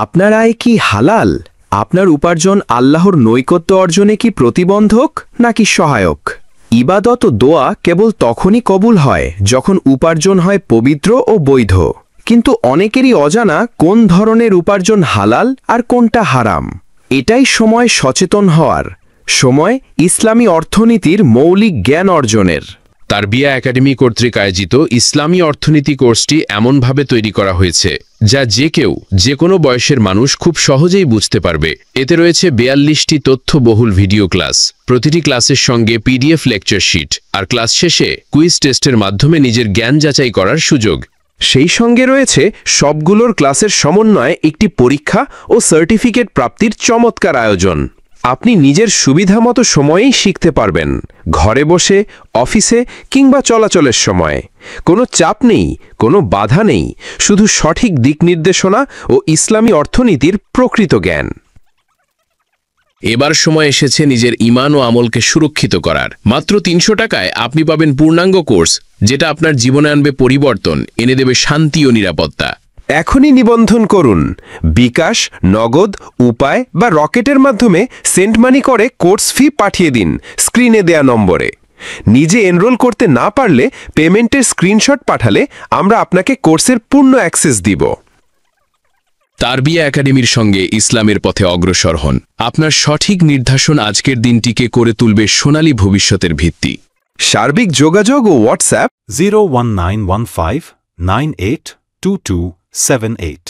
আপনার আয় কি হালাল? আপনার উপার্জন আল্লাহর নৈকট্য অর্জনে কি প্রতিবন্ধক নাকি সহায়ক? ইবাদত ও দোয়া কেবল তখনই কবুল হয় যখন উপার্জন হয় পবিত্র ও বৈধ। কিন্তু অনেকেরই অজানা কোন ধরনের উপার্জন হালাল আর কোনটা হারাম। এটাই সময় সচেতন হওয়ার, সময় ইসলামী অর্থনীতির মৌলিক জ্ঞান অর্জনের। তারবিয়া একাডেমি কর্তৃক আয়োজিত ইসলামী অর্থনীতি কোর্সটি এমনভাবে তৈরি করা হয়েছে যা যে কেউ যে কোনো বয়সের মানুষ খুব সহজেই বুঝতে পারবে। এতে রয়েছে 42টি তথ্যবহুল ভিডিও ক্লাস, প্রতিটি ক্লাসের সঙ্গে পিডিএফ লেকচার শিট, আর ক্লাস শেষে কুইজ টেস্টের মাধ্যমে নিজের জ্ঞান যাচাই করার সুযোগ। সেই সঙ্গে রয়েছে সবগুলোর ক্লাসের সমন্বয়ে একটি পরীক্ষা ও সার্টিফিকেট প্রাপ্তির চমৎকার আয়োজন। আপনি নিজের সুবিধামতো সময়েই শিখতে পারবেন, ঘরে বসে, অফিসে কিংবা চলাচলের সময়। কোনো চাপ নেই, কোনো বাধা নেই, শুধু সঠিক দিক নির্দেশনা ও ইসলামী অর্থনীতির প্রকৃত জ্ঞান। এবার সময় এসেছে নিজের ঈমান ও আমলকে সুরক্ষিত করার। মাত্র 300 টাকায় আপনি পাবেন পূর্ণাঙ্গ কোর্স, যেটা আপনার জীবনে আনবে পরিবর্তন, এনে দেবে শান্তি ও নিরাপত্তা। এখনই নিবন্ধন করুন। বিকাশ, নগদ, উপায় বা রকেটের মাধ্যমে সেন্ট মানি করে কোর্স ফি পাঠিয়ে দিন স্ক্রিনে দেয়া নম্বরে। নিজে এনরোল করতে না পারলে পেমেন্টের স্ক্রিনশট পাঠালে আমরা আপনাকে কোর্সের পূর্ণ অ্যাক্সেস দিব। তারবিয়া একাডেমির সঙ্গে ইসলামের পথে অগ্রসর হন। আপনার সঠিক নির্দেশন আজকের দিনটিকে করে তুলবে সোনালী ভবিষ্যতের ভিত্তি। সার্বিক যোগাযোগ ও হোয়াটসঅ্যাপ 01915982278